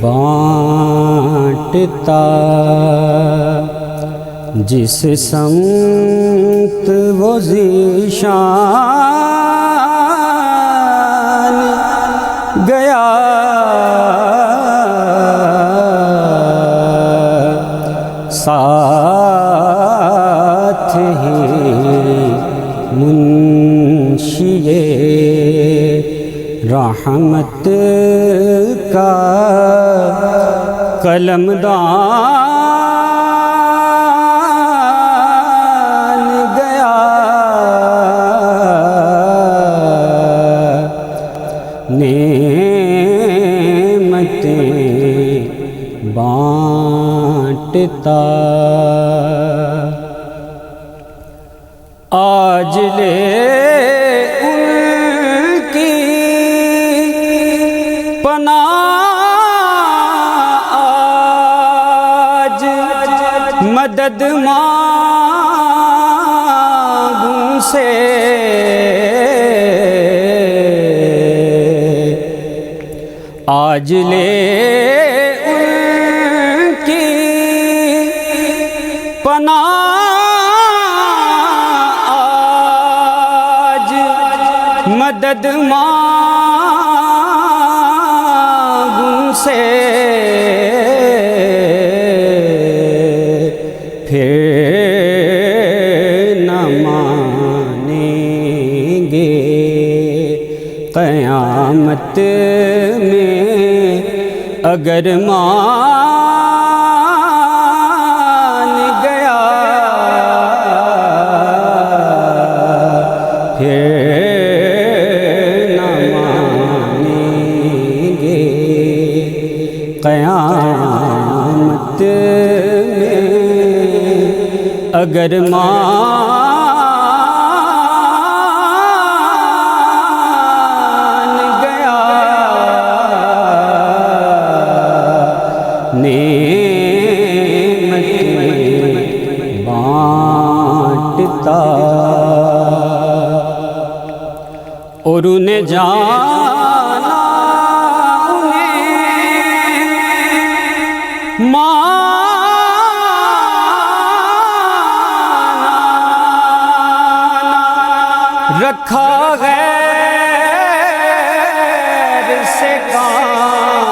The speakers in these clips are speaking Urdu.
بانٹتا جس سمت وہ ذیشان گیا، ساتھ ہی منشی رحمت کا قلمدان گیا، نعمتیں بانٹتا آج لے ان کی پناہ، مدد مانگوں سے آج لے ان کی پناہ، آج مدد مانگوں سے، پھر نہ مانیں گے قیامت میں اگر مان گیا، پھر نہ مانیں گے قیامت اگر مان گیا، نعمتیں بانٹتا اور انہیں جانا انہیں رکھا غیر سے کام،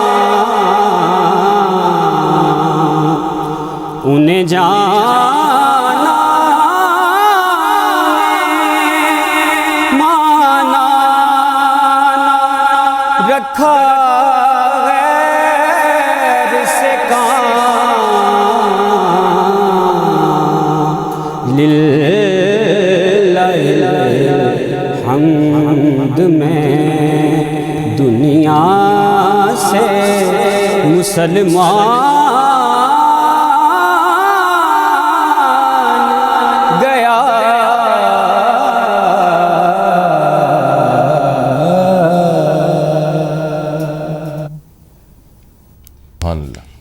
انہیں جانا مانا رکھا غیر سے کام، حمد میں دنیا سے مسلمان گیا،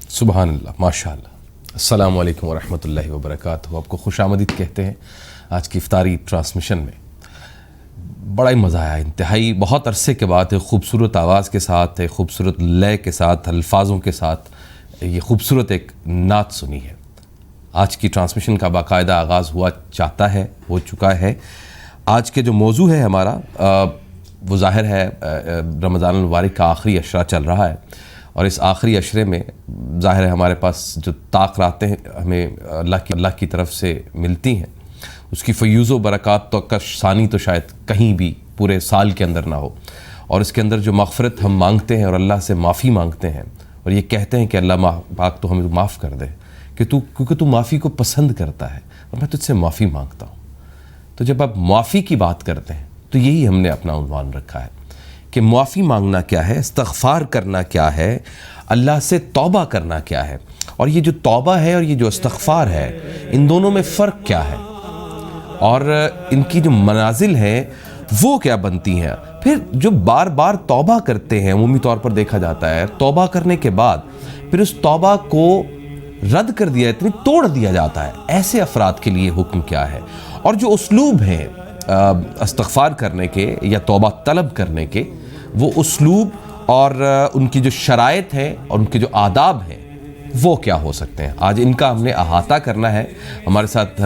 سبحان اللہ، ماشاء اللہ۔ السلام علیکم ورحمۃ اللہ وبرکاتہ۔ آپ کو خوش آمدید کہتے ہیں آج کی افطاری ٹرانسمیشن میں۔ بڑا ہی مزہ آیا، انتہائی بہت عرصے کے بعد ایک خوبصورت آواز کے ساتھ، ایک خوبصورت لے کے ساتھ، الفاظوں کے ساتھ یہ خوبصورت ایک نعت سنی ہے۔ آج کی ٹرانسمیشن کا باقاعدہ آغاز ہو چکا ہے۔ آج کے جو موضوع ہے ہمارا وہ ظاہر ہے رمضان المبارک کا آخری عشرہ چل رہا ہے، اور اس آخری عشرے میں ظاہر ہے ہمارے پاس جو طاق راتیں ہمیں اللہ کی طرف سے ملتی ہیں، اس کی فیوز و برکات تو کا ثانی تو شاید کہیں بھی پورے سال کے اندر نہ ہو، اور اس کے اندر جو مغفرت ہم مانگتے ہیں اور اللہ سے معافی مانگتے ہیں اور یہ کہتے ہیں کہ اللہ پاک تو ہمیں معاف کر دے، کہ کیونکہ تو معافی کو پسند کرتا ہے اور میں تجھ سے معافی مانگتا ہوں۔ تو جب آپ معافی کی بات کرتے ہیں تو یہی ہم نے اپنا عنوان رکھا ہے کہ معافی مانگنا کیا ہے، استغفار کرنا کیا ہے، اللہ سے توبہ کرنا کیا ہے، اور یہ جو توبہ ہے اور یہ جو استغفار ہے ان دونوں میں فرق کیا ہے۔ اور ان کی جو منازل ہیں وہ کیا بنتی ہیں. پھر جو بار بار توبہ کرتے ہیں، عمومی طور پر دیکھا جاتا ہے توبہ کرنے کے بعد پھر اس توبہ کو رد کر دیا، اتنی توڑ دیا جاتا ہے، ایسے افراد کے لیے حکم کیا ہے؟ اور جو اسلوب ہیں استغفار کرنے کے یا توبہ طلب کرنے کے، وہ اسلوب اور ان کی جو شرائط ہیں اور ان کے جو آداب ہیں وہ کیا ہو سکتے ہیں، آج ان کا ہم نے احاطہ کرنا ہے. ہمارے ساتھ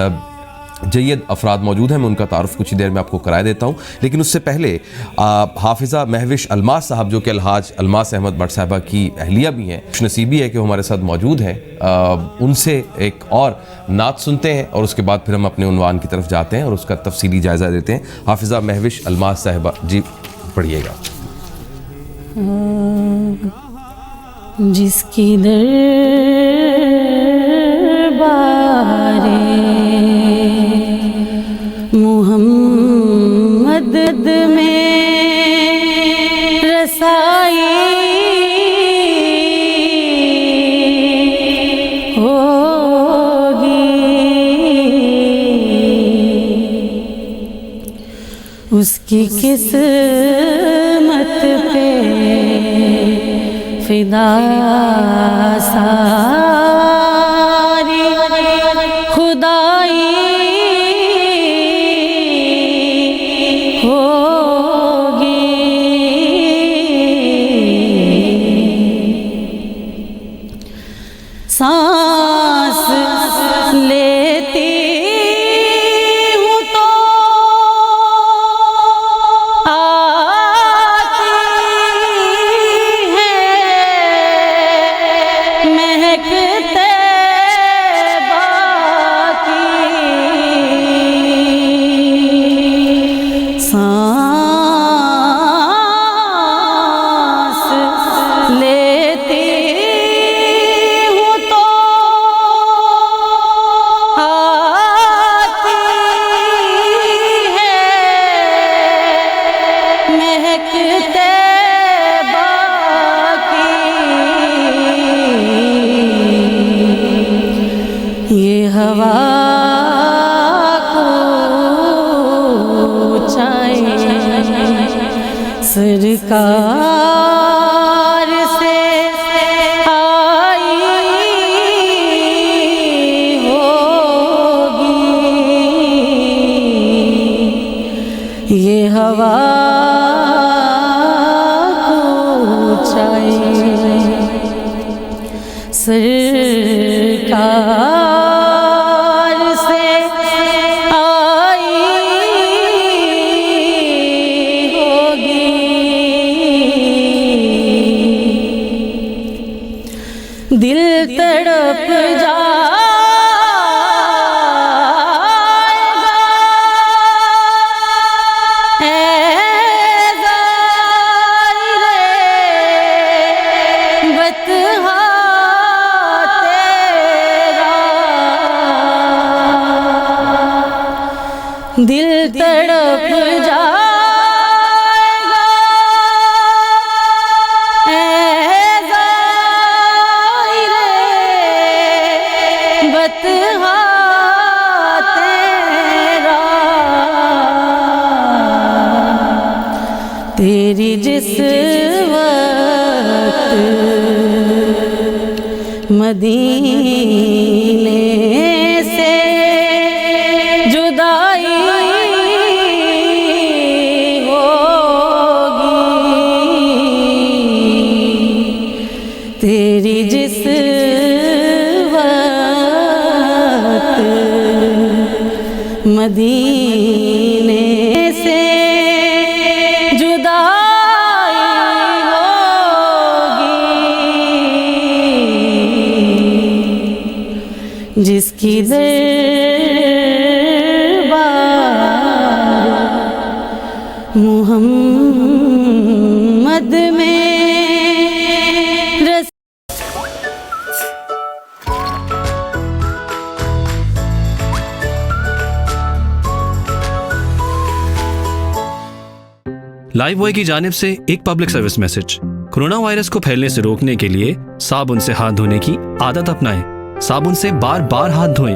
جید افراد موجود ہیں، میں ان کا تعارف کچھ ہی دیر میں آپ کو کرائے دیتا ہوں. لیکن اس سے پہلے حافظہ مہوش الماس صاحب، جو کہ الحاج الماس احمد بٹ صاحبہ کی اہلیہ بھی ہیں، خوش نصیبی ہے کہ وہ ہمارے ساتھ موجود ہیں. ان سے ایک اور نعت سنتے ہیں اور اس کے بعد پھر ہم اپنے عنوان کی طرف جاتے ہیں اور اس کا تفصیلی جائزہ دیتے ہیں. حافظہ مہوش الماس صاحبہ جی پڑھیے گا. جس کی دربار محمد میں رسائی ہوگی، اس کی قسمت پہ فدا ساری خدائی ہوگی. سانس لیتی ہوں تو آتی ہے مہک طیبہ کی. سانس لیتی ہوں تو آتی ہے مہک طیبہ کی. یہ ہوا کو چاہیے سرکار سے آئی ہوگی. یہ ہوا کو چاہیے سرکار سے آئی ہوگی. دل تڑپ جائے گا اے ظاہر بطحا تیرا. دل تڑپ جائے گا اے ظاہر بطحا تیرا. تیری جس وقت مدینے سے جدائی ہوگی، تیری جس وقت مدینے سے جدائی ہوگی. جس کی دربار محمد میں لائف بوائے کی جانب سے ایک public service message. Corona virus کو پھیلنے سے روکنے کے لیے صابن سے ہاتھ دھونے کی عادت اپنائیں. صابن سے بار بار ہاتھ دھوئیں.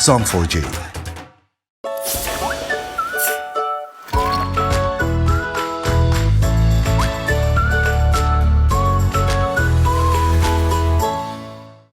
Zong 4G।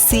C,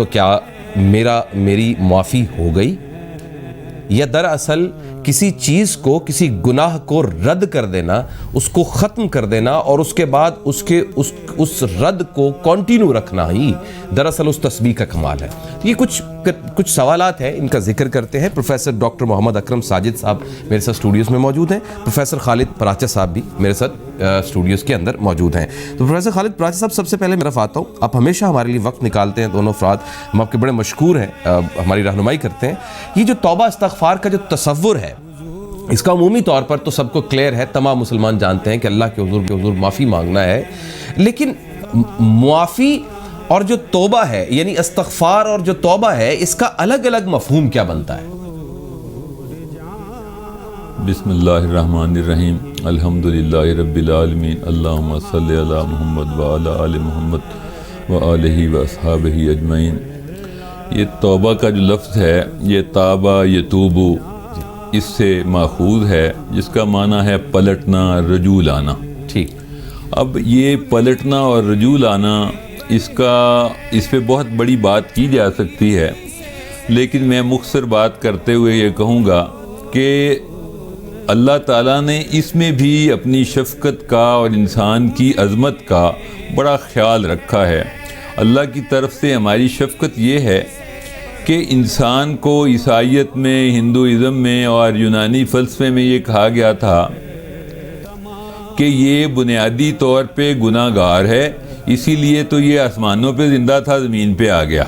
تو کیا میری معافی ہو گئی؟ یا دراصل کسی چیز کو، کسی گناہ کو رد کر دینا، اس کو ختم کر دینا اور اس کے بعد اس رد کو کنٹینیو رکھنا ہی دراصل اس تسبیح کا کمال ہے۔ یہ کچھ سوالات ہیں، ان کا ذکر کرتے ہیں۔ پروفیسر ڈاکٹر محمد اکرم ساجد صاحب میرے ساتھ اسٹوڈیوز میں موجود ہیں، پروفیسر خالد پراچا صاحب بھی میرے ساتھ اسٹوڈیوز کے اندر موجود ہیں۔ تو پروفیسر خالد پراچا صاحب، سب سے پہلے میں آتا ہوں، آپ ہمیشہ ہمارے لیے وقت نکالتے ہیں، دونوں افراد ہم آپ کے بڑے مشکور ہیں، ہماری رہنمائی کرتے ہیں۔ یہ جو توبہ استغفار کا جو تصور ہے، اس کا عمومی طور پر تو سب کو کلیئر ہے، تمام مسلمان جانتے ہیں کہ اللہ کے حضور معافی مانگنا ہے، لیکن معافی اور جو توبہ ہے، یعنی استغفار اور جو توبہ ہے، اس کا الگ الگ مفہوم کیا بنتا ہے؟ بسم اللہ الرحمن الرحیم، الحمدللہ رب العالمین، اللہم صلی علی محمد وعلی آل محمد وآلہ واصحابہ اجمعین۔ یہ توبہ کا جو لفظ ہے، یہ تابہ یتوبو، اس سے ماخوذ ہے، جس کا معنی ہے پلٹنا، رجوع لانا۔ ٹھیک، اب یہ پلٹنا اور رجوع لانا، اس پہ بہت بڑی بات کی جا سکتی ہے، لیکن میں مختصر بات کرتے ہوئے یہ کہوں گا کہ اللہ تعالیٰ نے اس میں بھی اپنی شفقت کا اور انسان کی عظمت کا بڑا خیال رکھا ہے۔ اللہ کی طرف سے ہماری شفقت یہ ہے کہ انسان کو عیسائیت میں، ہندوازم میں اور یونانی فلسفے میں یہ کہا گیا تھا کہ یہ بنیادی طور پہ گناہ گار ہے، اسی لیے تو یہ آسمانوں پہ زندہ تھا، زمین پہ آ گیا۔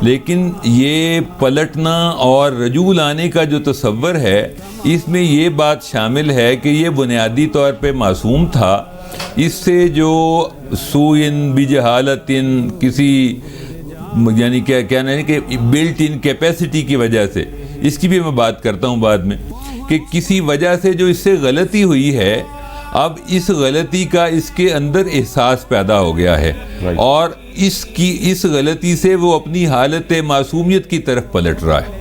لیکن یہ پلٹنا اور رجوع لانے کا جو تصور ہے، اس میں یہ بات شامل ہے کہ یہ بنیادی طور پہ معصوم تھا، اس سے جو سوئن بجہالت کسی یعنی کیا کہنا ہے کہ بلٹ ان کیپیسٹی کی وجہ سے، اس کی بھی میں بات کرتا ہوں بعد میں، کہ کسی وجہ سے جو اس سے غلطی ہوئی ہے، اب اس غلطی کا اس کے اندر احساس پیدا ہو گیا ہے، اور اس غلطی سے وہ اپنی حالت معصومیت کی طرف پلٹ رہا ہے۔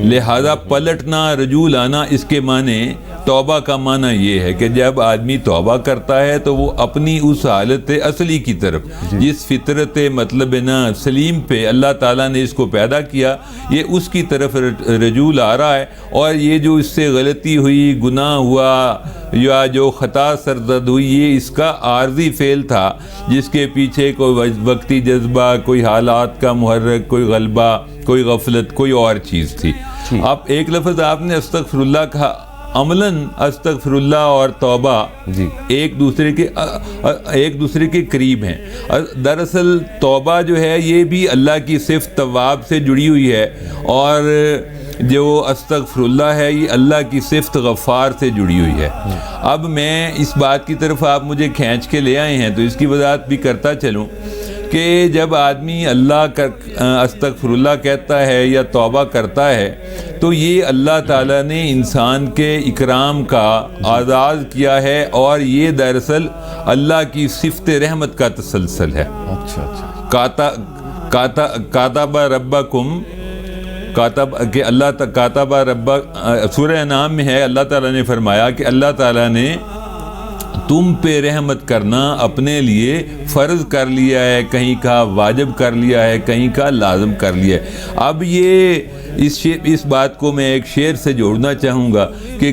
لہذا پلٹنا، رجوع لانا، اس کے معنی توبہ کا معنی یہ ہے کہ جب آدمی توبہ کرتا ہے تو وہ اپنی اس حالت اصلی کی طرف، جس فطرت مطلب نا سلیم پہ اللہ تعالیٰ نے اس کو پیدا کیا، یہ اس کی طرف رجوع لا رہا ہے، اور یہ جو اس سے غلطی ہوئی، گناہ ہوا یا جو خطا سرزد ہوئی، یہ اس کا عارضی فعل تھا، جس کے پیچھے کوئی وقتی جذبہ، کوئی حالات کا محرک، کوئی غلبہ، کوئی غفلت، کوئی اور چیز تھی۔ اب ایک لفظ آپ نے استغفر اللہ کہا، عملاً استغفر اللہ اور توبہ ایک دوسرے کے قریب ہیں۔ دراصل توبہ جو ہے یہ بھی اللہ کی صفت تواب سے جڑی ہوئی ہے، اور جو استغفر اللہ ہے یہ اللہ کی صفت غفار سے جڑی ہوئی ہے۔ اب میں اس بات کی طرف آپ مجھے کھینچ کے لے آئے ہیں تو اس کی وضاحت بھی کرتا چلوں کہ جب آدمی اللہ کا استغفر اللہ کہتا ہے یا توبہ کرتا ہے تو یہ اللہ تعالیٰ نے انسان کے اکرام کا آغاز کیا ہے، اور یہ دراصل اللہ کی صفت رحمت کا تسلسل ہے۔ کاتب ربکم، کہ اللہ کاتب ربا، سورہ انعام میں ہے، اللہ تعالیٰ نے فرمایا کہ اللہ تعالیٰ نے تم پہ رحمت کرنا اپنے لیے فرض کر لیا ہے، کہیں کا واجب کر لیا ہے، کہیں کا لازم کر لیا ہے۔ اب یہ اس بات کو میں ایک شعر سے جوڑنا چاہوں گا کہ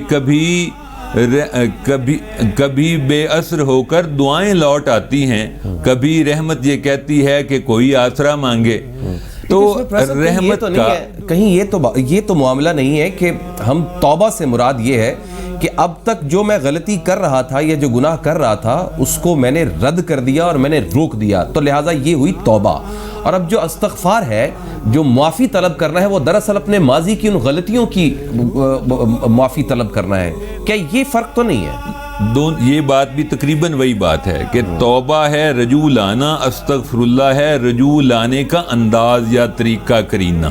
کبھی بے اثر ہو کر دعائیں لوٹ آتی ہیں، کبھی رحمت یہ کہتی ہے کہ کوئی آسرا مانگے۔ تو رحمت کا کہیں یہ تو معاملہ نہیں ہے کہ ہم توبہ سے مراد یہ ہے کہ اب تک جو میں غلطی کر رہا تھا یا جو گناہ کر رہا تھا اس کو میں نے رد کر دیا اور میں نے روک دیا، تو لہٰذا یہ ہوئی توبہ۔ اور اب جو استغفار ہے، جو معافی طلب کرنا ہے، وہ دراصل اپنے ماضی کی ان غلطیوں کی معافی طلب کرنا ہے۔ کیا یہ فرق تو نہیں ہے؟ یہ بات بھی تقریباً وہی بات ہے کہ توبہ ہے رجوع لانا، استغفر اللہ ہے رجوع لانے کا انداز یا طریقہ کرینہ،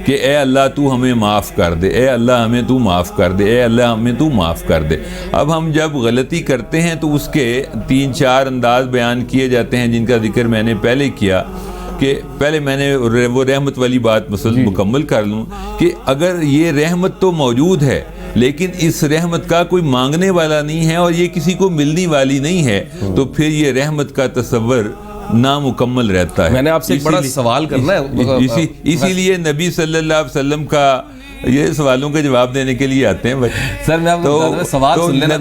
کہ اے اللہ تو ہمیں معاف کر دے، اے اللہ ہمیں تو معاف کر دے، اے اللہ ہمیں تو معاف کر دے۔ اب ہم جب غلطی کرتے ہیں تو اس کے 3-4 انداز بیان کیے جاتے ہیں، جن کا ذکر میں نے پہلے کیا، کہ پہلے میں نے وہ رحمت والی بات مکمل کر لوں کہ اگر یہ رحمت تو موجود ہے لیکن اس رحمت کا کوئی مانگنے والا نہیں ہے اور یہ کسی کو ملنے والی نہیں ہے، تو پھر یہ رحمت کا تصور نامکمل رہتا ہے. میں نے آپ سے ایک بڑا سوال کرنا ہے, اسی لیے نبی صلی اللہ علیہ وسلم کا یہ سوالوں کے جواب دینے کے لیے آتے ہیں سر. میں سوال سن لینا.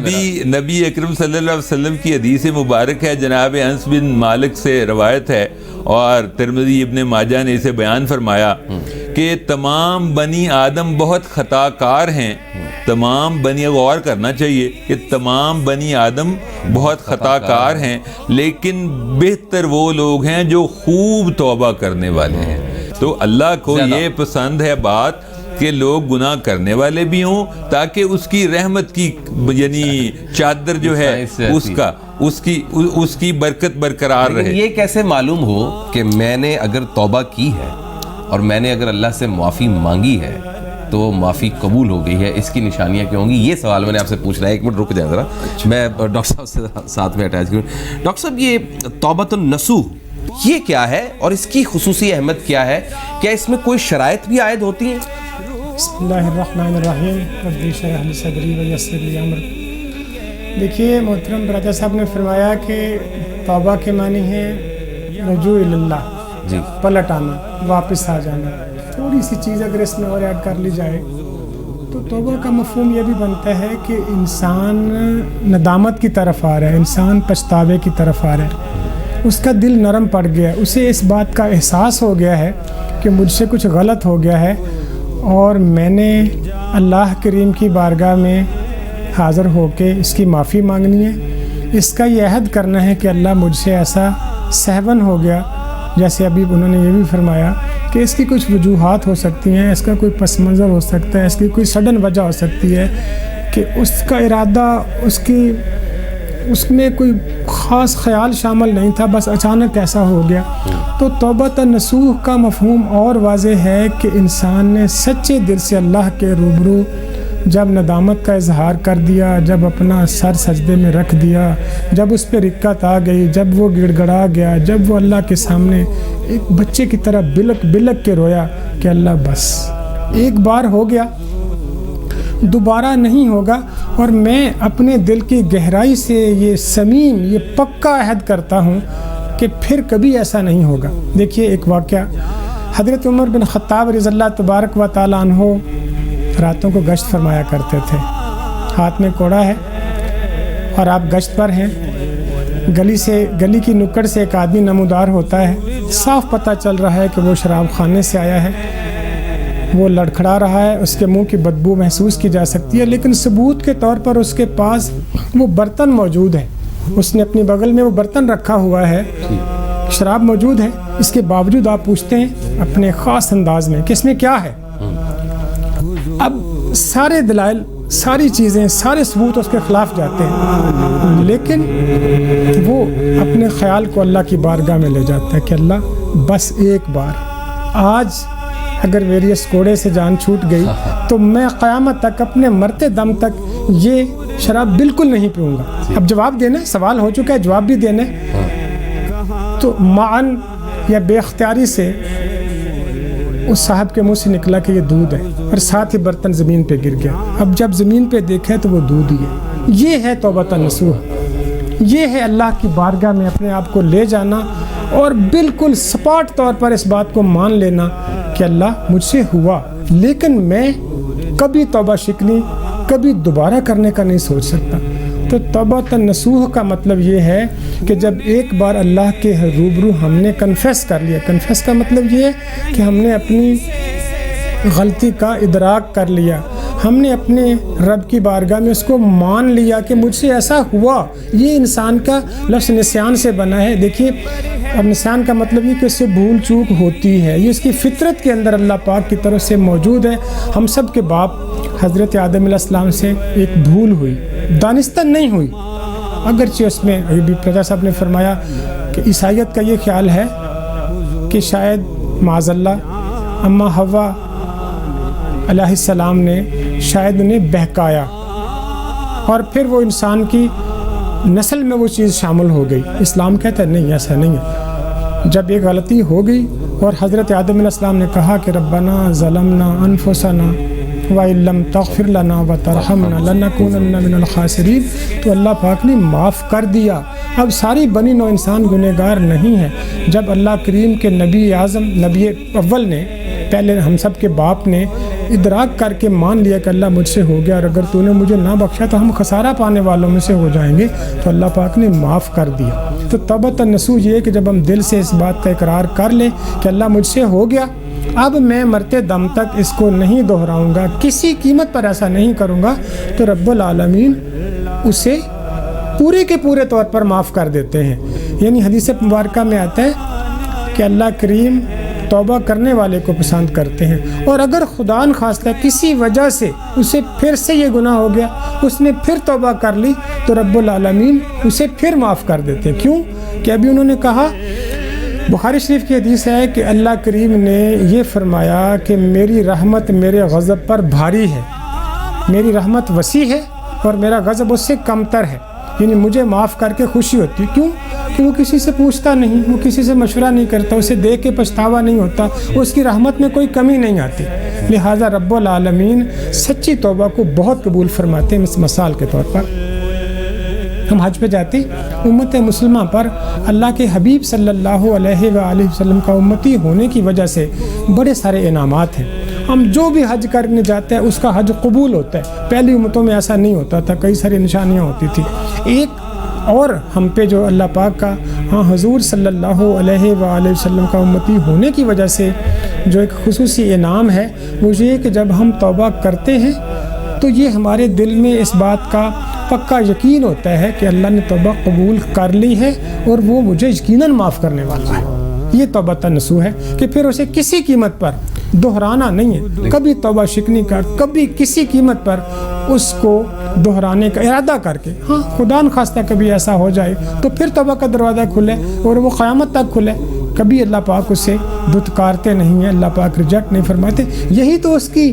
نبی اکرم صلی اللہ علیہ وسلم کی حدیث مبارک ہے, جناب انس بن مالک سے روایت ہے اور ترمذی ابن ماجہ نے اسے بیان فرمایا کہ تمام بنی آدم بہت خطا کار ہیں. تمام بنی, غور کرنا چاہیے کہ تمام بنی آدم بہت خطا کار ہیں, لیکن بہتر وہ لوگ ہیں جو خوب توبہ کرنے والے ہیں. تو اللہ کو یہ پسند ہے بات کہ لوگ گناہ کرنے والے بھی ہوں, تاکہ اس کی رحمت کی یعنی چادر جو ہے اس کی برکت برقرار رہے. یہ کیسے معلوم ہو کہ میں نے اگر توبہ کی ہے اور میں نے اگر اللہ سے معافی مانگی ہے تو معافی قبول ہو گئی ہے, اس کی نشانیاں کیا ہوں گی؟ یہ سوال میں نے آپ سے پوچھ رہا ہے. ایک منٹ رک جائیں ذرا, میں ڈاکٹر صاحب سے ساتھ میں اٹیچ کروں. ڈاکٹر صاحب, یہ توبۃ النصوح یہ کیا ہے اور اس کی خصوصی اہمیت کیا ہے؟ کیا اس میں کوئی شرائط بھی عائد ہوتی ہیں؟ بسم اللہ الرحمن الرحیم. رب اشرح لی صدری ویسر لی امری. دیکھیے محترم برادر صاحب نے فرمایا کہ توبہ کے معنی ہے رجوع اللہ, جی, پلٹ آنا, واپس آ جانا. تھوڑی سی چیز اگر اس میں اور ایڈ کر لی جائے تو توبہ کا مفہوم یہ بھی بنتا ہے کہ انسان ندامت کی طرف آ رہا ہے, انسان پچھتاوے کی طرف آ رہا ہے, اس کا دل نرم پڑ گیا ہے, اسے اس بات کا احساس ہو گیا ہے کہ مجھ سے کچھ غلط ہو گیا ہے اور میں نے اللہ کریم کی بارگاہ میں حاضر ہو کے اس کی معافی مانگنی ہے. اس کا یہ عہد کرنا ہے کہ اللہ مجھ سے ایسا سہون ہو گیا, جیسے ابھی انہوں نے یہ بھی فرمایا کہ اس کی کچھ وجوہات ہو سکتی ہیں, اس کا کوئی پس منظر ہو سکتا ہے, اس کی کوئی سڈن وجہ ہو سکتی ہے کہ اس کا ارادہ, اس میں کوئی خاص خیال شامل نہیں تھا, بس اچانک ایسا ہو گیا. تو توبۃ النصوح کا مفہوم اور واضح ہے کہ انسان نے سچے دل سے اللہ کے روبرو جب ندامت کا اظہار کر دیا, جب اپنا سر سجدے میں رکھ دیا, جب اس پہ رکت آ گئی, جب وہ گڑ گڑا گیا, جب وہ اللہ کے سامنے ایک بچے کی طرح بلک بلک کے رویا کہ اللہ بس ایک بار ہو گیا, دوبارہ نہیں ہوگا, اور میں اپنے دل کی گہرائی سے یہ صمیم, یہ پکا عہد کرتا ہوں کہ پھر کبھی ایسا نہیں ہوگا. دیکھیے ایک واقعہ, حضرت عمر بن خطاب رضی اللہ تبارک و تعالیٰ عنہ راتوں کو گشت فرمایا کرتے تھے. ہاتھ میں کوڑا ہے اور آپ گشت پر ہیں, گلی کی نکڑ سے ایک آدمی نمودار ہوتا ہے, صاف پتہ چل رہا ہے کہ وہ شراب خانے سے آیا ہے, وہ لڑکھڑا رہا ہے, اس کے منہ کی بدبو محسوس کی جا سکتی ہے, لیکن ثبوت کے طور پر اس کے پاس وہ برتن موجود ہے, اس نے اپنی بغل میں وہ برتن رکھا ہوا ہے, شراب موجود ہے, اس کے باوجود آپ پوچھتے ہیں اپنے خاص انداز میں کہ اس میں کیا ہے. اب سارے دلائل, ساری چیزیں, سارے ثبوت اس کے خلاف جاتے ہیں, لیکن وہ اپنے خیال کو اللہ کی بارگاہ میں لے جاتا ہے کہ اللہ بس ایک بار, آج اگر میری اس کوڑے سے جان چھوٹ گئی تو میں قیامت تک, اپنے مرتے دم تک یہ شراب بالکل نہیں پیوں گا. اب جواب دینا, سوال ہو چکا ہے, جواب بھی دینا. تو معن یا بے اختیاری سے اس صاحب کے منہ سے نکلا کہ یہ دودھ ہے, اور ساتھ ہی برتن زمین پہ گر گیا. اب جب زمین پہ دیکھا تو وہ دودھ ہی ہے. یہ ہے توبۃ النصوح, یہ ہے اللہ کی بارگاہ میں اپنے آپ کو لے جانا اور بالکل سپاٹ طور پر اس بات کو مان لینا کہ اللہ مجھ سے ہوا, لیکن میں کبھی توبہ شکنی کبھی دوبارہ کرنے کا نہیں سوچ سکتا. تو توبۃ النصوح کا مطلب یہ ہے کہ جب ایک بار اللہ کے روبرو ہم نے کنفیس کر لیا, کنفیس کا مطلب یہ ہے کہ ہم نے اپنی غلطی کا ادراک کر لیا, ہم نے اپنے رب کی بارگاہ میں اس کو مان لیا کہ مجھ سے ایسا ہوا. یہ انسان کا لفظ نسیان سے بنا ہے. دیکھیے اب نسیان کا مطلب یہ کہ اس سے بھول چوک ہوتی ہے, یہ اس کی فطرت کے اندر اللہ پاک کی طرف سے موجود ہے. ہم سب کے باپ حضرت آدم علیہ السلام سے ایک بھول ہوئی, دانستہ نہیں ہوئی, اگرچہ اس میں ابھی پرجا صاحب نے فرمایا کہ عیسائیت کا یہ خیال ہے کہ شاید معاذ اللہ اماں حوا علیہ السلام نے شاید انہیں بہکایا اور پھر وہ انسان کی نسل میں وہ چیز شامل ہو گئی. اسلام کہتا ہے نہیں, ایسا نہیں ہے. جب یہ غلطی ہو گئی اور حضرت آدم علیہ السلام نے کہا کہ ربنا ظلمنا انفسنا وَإِن لَّمْ تَغْفِرْ لَنَا وَتَرْحَمْنَا لَنَكُونَنَّ مِنَ الْخَاسِرِينَ. تو اللہ پاک نے معاف کر دیا. اب ساری بنی نوع انسان گنہگار نہیں ہے. جب اللہ کریم کے نبی اعظم نبی اول نے پہلے ہم سب کے باپ نے ادراک کر کے مان لیا کہ اللہ مجھ سے ہو گیا اور اگر تو نے مجھے نہ بخشا تو ہم خسارہ پانے والوں میں سے ہو جائیں گے, تو اللہ پاک نے معاف کر دیا. تو توبۃ النصوح یہ ہے کہ جب ہم دل سے اس بات کا اقرار کر لیں کہ اللہ مجھ سے ہو گیا, اب میں مرتے دم تک اس کو نہیں دہراؤں گا, کسی قیمت پر ایسا نہیں کروں گا, تو رب العالمین اسے پورے کے پورے طور پر معاف کر دیتے ہیں. یعنی حدیث مبارکہ میں آتا ہے کہ اللہ کریم توبہ کرنے والے کو پسند کرتے ہیں, اور اگر خدا نخواستہ کسی وجہ سے اسے پھر سے یہ گناہ ہو گیا, اس نے پھر توبہ کر لی, تو رب العالمین اسے پھر معاف کر دیتے ہیں. کیوں کہ ابھی انہوں نے کہا, بخاری شریف کی حدیث ہے کہ اللہ کریم نے یہ فرمایا کہ میری رحمت میرے غضب پر بھاری ہے, میری رحمت وسیع ہے اور میرا غضب اس سے کمتر ہے. یعنی مجھے معاف کر کے خوشی ہوتی. کیوں کہ وہ کسی سے پوچھتا نہیں, وہ کسی سے مشورہ نہیں کرتا, اسے دیکھ کے پچھتاوا نہیں ہوتا, اس کی رحمت میں کوئی کمی نہیں آتی. لہٰذا رب العالمین سچی توبہ کو بہت قبول فرماتے ہیں. مثال کے طور پر ہم حج پہ جاتے, امت مسلمہ پر اللہ کے حبیب صلی اللہ علیہ وآلہ وسلم کا امتی ہونے کی وجہ سے بڑے سارے انعامات ہیں. ہم جو بھی حج کرنے جاتے ہیں اس کا حج قبول ہوتا ہے. پہلی امتوں میں ایسا نہیں ہوتا تھا, کئی ساری نشانیاں ہوتی تھی. ایک اور ہم پہ جو اللہ پاک کا حضور صلی اللہ علیہ وآلہ وسلم کا امتی ہونے کی وجہ سے جو ایک خصوصی انعام ہے, وہ یہ کہ جب ہم توبہ کرتے ہیں تو یہ ہمارے دل میں اس بات کا پکا یقین ہوتا ہے کہ اللہ نے توبہ قبول کر لی ہے اور وہ مجھے یقیناً معاف کرنے والا ہے. یہ توبۃ النصوح ہے کہ پھر اسے کسی قیمت پر دہرانا نہیں ہے, کبھی توبہ شکنی کا, کبھی کسی قیمت پر اس کو دہرانے کا ارادہ کر کے, ہاں خدا نخواستہ کبھی ایسا ہو جائے تو پھر توبہ کا دروازہ کھلے اور وہ قیامت تک کھلے. کبھی اللہ پاک اسے دھتکارتے نہیں ہیں, اللہ پاک ریجیکٹ نہیں فرماتے. یہی تو اس کی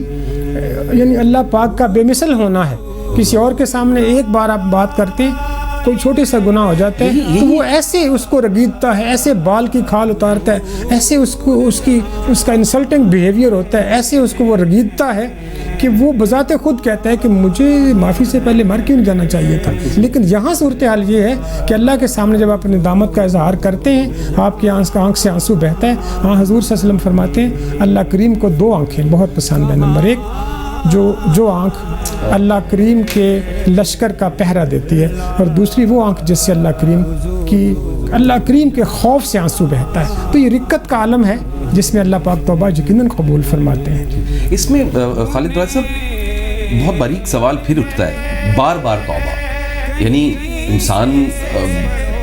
یعنی اللہ پاک کا بے مثل ہونا ہے. کسی اور کے سامنے ایک بار آپ بات کرتے ہیں, کوئی چھوٹے سا گناہ ہو جاتا ہے تو وہ ایسے اس کو رگیدتا ہے, ایسے بال کی کھال اتارتا ہے, ایسے اس کا انسلٹنگ بیہیویئر ہوتا ہے, ایسے اس کو وہ رگیدتا ہے کہ وہ بذات خود کہتا ہے کہ مجھے معافی سے پہلے مر کیوں نہیں جانا چاہیے تھا. لیکن یہاں صورتحال یہ ہے کہ اللہ کے سامنے جب آپ ندامت کا اظہار کرتے ہیں, آپ کی آنکھ سے آنسو بہتا ہے. ہاں حضور صلی اللہ علیہ وسلم فرماتے ہیں اللہ کریم کو دو آنکھیں بہت پسند ہیں. نمبر ایک, جو آنکھ اللہ کریم کے لشکر کا پہرا دیتی ہے, اور دوسری وہ آنکھ جس سے اللہ کریم کے خوف سے آنسو بہتا ہے. تو یہ رقت کا عالم ہے جس میں اللہ پاک توبہ یقیناً قبول فرماتے ہیں. اس میں خالد برادر صاحب بہت باریک سوال پھر اٹھتا ہے, بار بار توبہ, یعنی انسان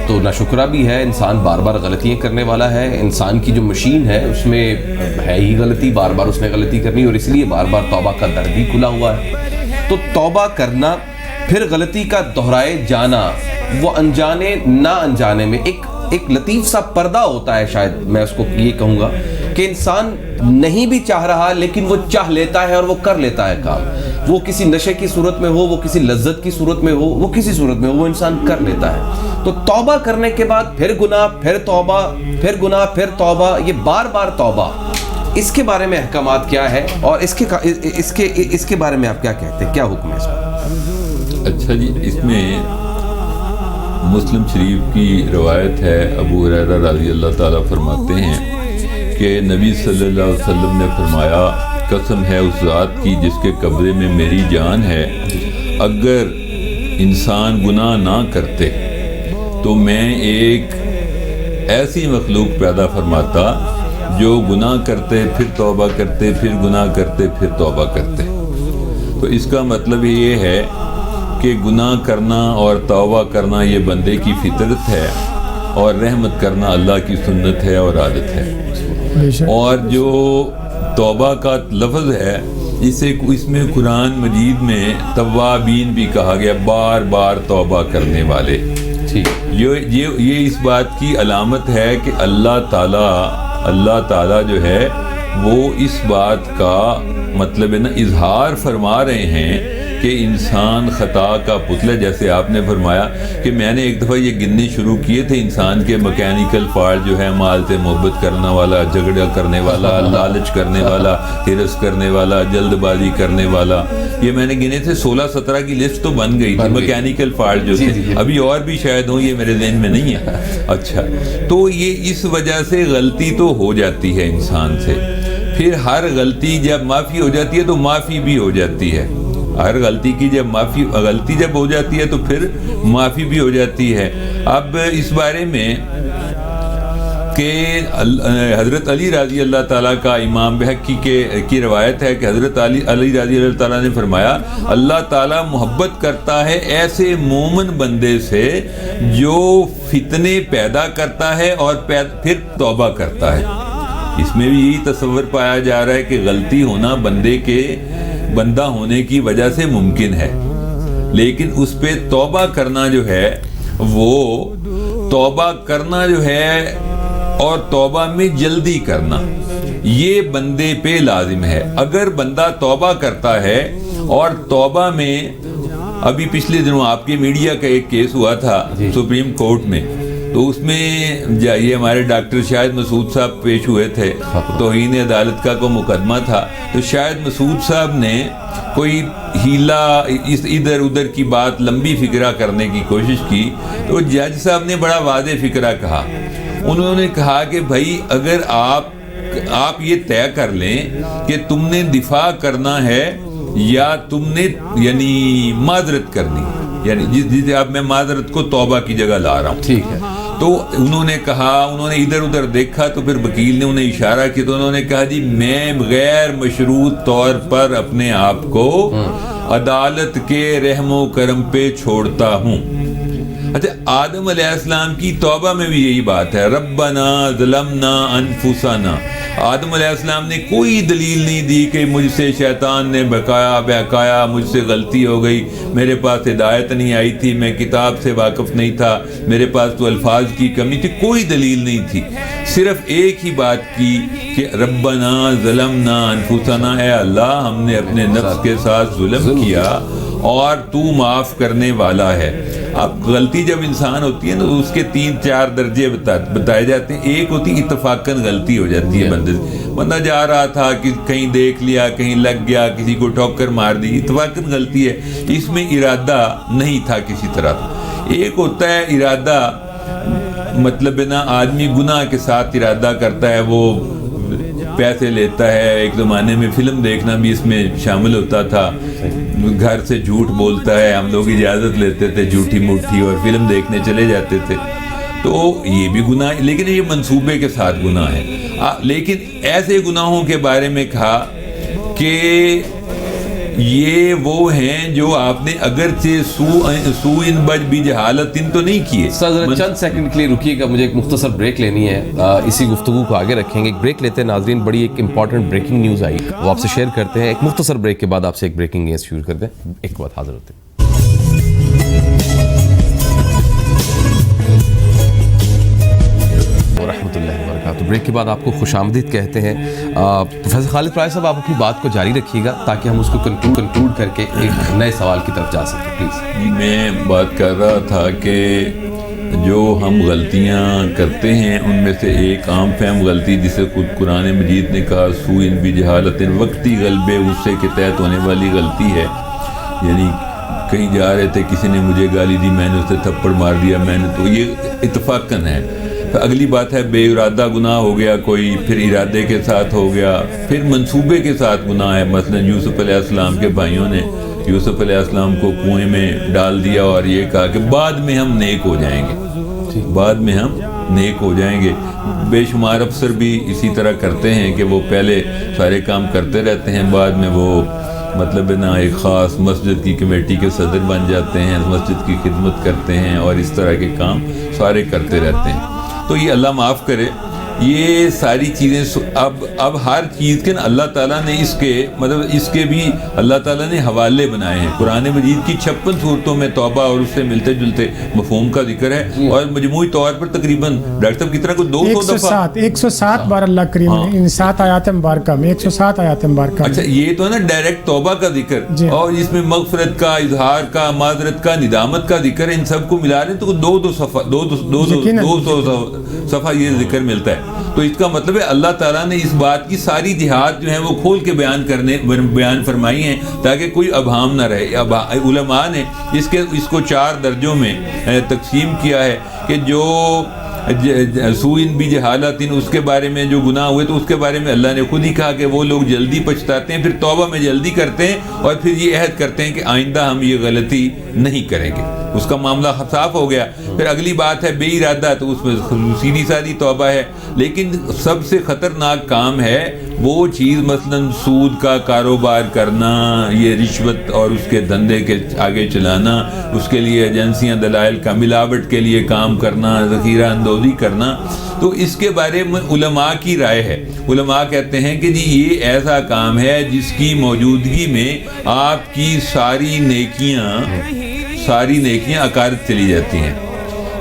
تو ناشکرا بھی ہے, انسان بار بار غلطیاں کرنے والا ہے, انسان کی جو مشین ہے اس میں ہے ہی غلطی, بار بار اس نے غلطی کرنی, اور اس لیے بار بار توبہ کا در بھی کھلا ہوا ہے. تو توبہ کرنا, پھر غلطی کا دہرائے جانا, وہ انجانے نہ انجانے میں ایک لطیف سا پردہ ہوتا ہے. شاید میں اس کو یہ کہوں گا کہ انسان نہیں بھی چاہ رہا لیکن وہ چاہ لیتا ہے اور وہ کر لیتا ہے کام. وہ کسی نشے کی صورت میں ہو, وہ کسی لذت کی صورت میں ہو, وہ کسی صورت میں ہو, وہ انسان کر لیتا ہے. تو توبہ کرنے کے بعد پھر گناہ, پھر توبہ, پھر گناہ, پھر توبہ, یہ بار بار توبہ, اس کے بارے میں احکامات کیا ہے اور اس کے بارے میں آپ کیا کہتے ہیں, کیا حکم ہے اس کا؟ اچھا جی, اس میں مسلم شریف کی روایت ہے, ابو ہریرہ رضی اللہ تعالیٰ فرماتے ہیں کہ نبی صلی اللہ علیہ وسلم نے فرمایا, قسم ہے اس ذات کی جس کے قبضے میں میری جان ہے, اگر انسان گناہ نہ کرتے تو میں ایک ایسی مخلوق پیدا فرماتا جو گناہ کرتے پھر توبہ کرتے, پھر گناہ کرتے, پھر توبہ کرتے. تو اس کا مطلب یہ ہے کہ گناہ کرنا اور توبہ کرنا یہ بندے کی فطرت ہے, اور رحمت کرنا اللہ کی سنت ہے اور عادت ہے. اور جو توبہ کا لفظ ہے اس میں قرآن مجید میں توابین بھی کہا گیا, بار بار توبہ کرنے والے. یہ اس بات کی علامت ہے کہ اللہ تعالیٰ جو ہے وہ اس بات کا مطلب ہے نا اظہار فرما رہے ہیں کہ انسان خطا کا پتلا، جیسے آپ نے فرمایا کہ میں نے ایک دفعہ یہ گننے شروع کیے تھے انسان کے میکینیکل فالٹ جو ہے، مال سے محبت کرنے والا، جھگڑا کرنے والا، لالچ کرنے والا، ہرس کرنے والا، جلد بازی کرنے والا، یہ میں نے گنے تھے 16-17 کی لسٹ تو بن گئی تھی میکینیکل فالٹ جو تھے، ابھی اور بھی شاید ہوں، یہ میرے ذہن میں نہیں ہے۔ اچھا، تو یہ اس وجہ سے غلطی تو ہو جاتی ہے انسان سے، پھر ہر غلطی جب معافی ہو جاتی ہے تو معافی بھی ہو جاتی ہے، ہر غلطی کی غلطی جب ہو جاتی ہے تو پھر معافی بھی ہو جاتی ہے۔ اب اس بارے میں کہ حضرت علی رضی اللہ تعالیٰ کا امام بحقی کی روایت ہے کہ حضرت علی رضی اللہ تعالیٰ نے فرمایا اللہ تعالیٰ محبت کرتا ہے ایسے مومن بندے سے جو فتنے پیدا کرتا ہے اور پھر توبہ کرتا ہے۔ اس میں بھی یہی تصور پایا جا رہا ہے کہ غلطی ہونا بندہ ہونے کی وجہ سے ممکن ہے، لیکن اس پہ توبہ کرنا جو ہے اور توبہ میں جلدی کرنا یہ بندے پہ لازم ہے۔ اگر بندہ توبہ کرتا ہے اور توبہ میں، ابھی پچھلے دنوں آپ کے میڈیا کا ایک کیس ہوا تھا سپریم کورٹ میں، تو اس میں یہ ہمارے ڈاکٹر شاہد مسعود صاحب پیش ہوئے تھے، توہین عدالت کا کوئی مقدمہ تھا، تو شاہد مسعود صاحب نے کوئی ہیلا ادھر ادھر کی بات لمبی فکرہ کرنے کی کوشش کی، تو جج صاحب نے بڑا واضح فکرہ کہا، انہوں نے کہا کہ بھائی اگر آپ یہ طے کر لیں کہ تم نے دفاع کرنا ہے یا تم نے یعنی معذرت کرنی، یعنی جسے اب میں معذرت کو توبہ کی جگہ لا رہا ہوں، ٹھیک ہے، تو انہوں نے کہا، انہوں نے ادھر ادھر دیکھا تو پھر وکیل نے انہیں اشارہ کیا، تو انہوں نے کہا جی میں غیر مشروط طور پر اپنے آپ کو عدالت کے رحم و کرم پہ چھوڑتا ہوں۔ اچھا، آدم علیہ السلام کی توبہ میں بھی یہی بات ہے، ربنا ظلمنا انفسنا، آدم علیہ السلام نے کوئی دلیل نہیں دی کہ مجھ سے شیطان نے بہکایا، مجھ سے غلطی ہو گئی، میرے پاس ہدایت نہیں آئی تھی، میں کتاب سے واقف نہیں تھا، میرے پاس تو الفاظ کی کمی تھی، کوئی دلیل نہیں تھی، صرف ایک ہی بات کی کہ ربنا ظلمنا انفسنا، اے اللہ ہم نے اپنے نفس کے ساتھ ظلم کیا اور تو معاف کرنے والا ہے۔ اب غلطی جب انسان ہوتی ہے نا تو اس کے 3-4 درجے بتائے جاتے ہیں۔ ایک ہوتی اتفاقاً غلطی ہو جاتی ہے بندہ جا رہا تھا کہ کہیں دیکھ لیا، کہیں لگ گیا، کسی کو ٹھوکر مار دی، اتفاقاً غلطی ہے، اس میں ارادہ نہیں تھا کسی طرح۔ ایک ہوتا ہے ارادہ، مطلب نا آدمی گناہ کے ساتھ ارادہ کرتا ہے، وہ پیسے لیتا ہے، ایک زمانے میں فلم دیکھنا بھی اس میں شامل ہوتا تھا، گھر سے جھوٹ بولتا ہے، ہم لوگ اجازت لیتے تھے جھوٹی موٹی اور فلم دیکھنے چلے جاتے تھے، تو یہ بھی گناہ ہے، لیکن یہ منصوبے کے ساتھ گناہ ہے۔ لیکن ایسے گناہوں کے بارے میں کہا کہ یہ وہ ہیں جو آپ نے اگرچہ سوء بج بھی جہالت تو نہیں کیے۔ سر چند سیکنڈ کے لیے رکیے گا، مجھے ایک مختصر بریک لینی ہے، اسی گفتگو کو آگے رکھیں گے، ایک بریک لیتے ہیں ناظرین، بڑی ایک امپورٹنٹ بریکنگ نیوز آئی، وہ آپ سے شیئر کرتے ہیں، ایک مختصر بریک کے بعد آپ سے ایک بریکنگ نیوز شروع کرتے ہیں، ایک بات حاضر ہوتے ہیں۔ ورحمۃ اللہ وبرکاتہ۔ بریک کے بعد آپ کو خوش آمدید کہتے ہیں۔ پروفیسر خالد فرائض صاحب، آپ اپنی بات کو جاری رکھیے گا تاکہ ہم اس کو کنکلوڈ کر کے ایک نئے سوال کی طرف جا سکیں، پلیز۔ میں بات کر رہا تھا کہ جو ہم غلطیاں کرتے ہیں ان میں سے ایک عام فہم غلطی جسے خود قرآن مجید نے کہا سوء بجہالت، وقتی غلبے غصے کے تحت ہونے والی غلطی ہے، یعنی کہیں جا رہے تھے، کسی نے مجھے گالی دی، میں نے اسے تھپڑ مار دیا، میں نے، تو یہ اتفاقاً ہے۔ اگلی بات ہے بے ارادہ گناہ ہو گیا کوئی، پھر ارادے کے ساتھ ہو گیا، پھر منصوبے کے ساتھ گناہ ہے، مثلا یوسف علیہ السلام کے بھائیوں نے یوسف علیہ السلام کو کنویں میں ڈال دیا اور یہ کہا کہ بعد میں ہم نیک ہو جائیں گے، بعد میں ہم نیک ہو جائیں گے۔ بے شمار افسر بھی اسی طرح کرتے ہیں کہ وہ پہلے سارے کام کرتے رہتے ہیں، بعد میں وہ مطلب نا ایک خاص مسجد کی کمیٹی کے صدر بن جاتے ہیں، مسجد کی خدمت کرتے ہیں اور اس طرح کے کام سارے کرتے رہتے ہیں۔ تو یہ اللہ معاف کرے یہ ساری چیزیں اب ہر چیز کے نا اللہ تعالیٰ نے اس کے بھی اللہ تعالیٰ نے حوالے بنائے ہیں. قرآن مجید کی 56 صورتوں میں توبہ اور اس سے ملتے جلتے مفہوم کا ذکر ہے, اور مجموعی طور پر تقریباً ڈاکٹر صاحب کتنا کو 200 دفعہ 107 بار اللہ کریم نے ان 7 آیات مبارکہ میں 107 آیات مبارکہ. اچھا, یہ تو ہے نا ڈائریکٹ توبہ کا ذکر, اور اس میں مغفرت کا, اظہار کا, معذرت کا, ندامت کا ذکر, ان سب کو ملا رہے ہیں تو 200 صفحہ یہ ذکر ملتا ہے. تو اس کا مطلب ہے اللہ تعالیٰ نے اس بات کی ساری جہات جو ہیں وہ کھول کے بیان فرمائی ہیں تاکہ کوئی ابہام نہ رہے. علماء نے اس کو 4 درجوں میں تقسیم کیا ہے کہ جو سوئن بھی جہالت اس کے بارے میں جو گناہ ہوئے تو اس کے بارے میں اللہ نے خود ہی کہا کہ وہ لوگ جلدی پچھتاتے ہیں, پھر توبہ میں جلدی کرتے ہیں, اور پھر یہ عہد کرتے ہیں کہ آئندہ ہم یہ غلطی نہیں کریں گے. اس کا معاملہ صاف ہو گیا. پھر اگلی بات ہے بے ارادہ, تو اس میں سیدھی سادی توبہ ہے. لیکن سب سے خطرناک کام ہے وہ چیز, مثلا سود کا کاروبار کرنا, یہ رشوت اور اس کے دھندے کے آگے چلانا, اس کے لیے ایجنسیاں دلائل کا ملاوٹ کے لیے کام کرنا, ذخیرہ اندوزی کرنا. تو اس کے بارے میں علماء کی رائے ہے. علماء کہتے ہیں کہ جی یہ ایسا کام ہے جس کی موجودگی میں آپ کی ساری نیکیاں اکارت چلی جاتی ہیں.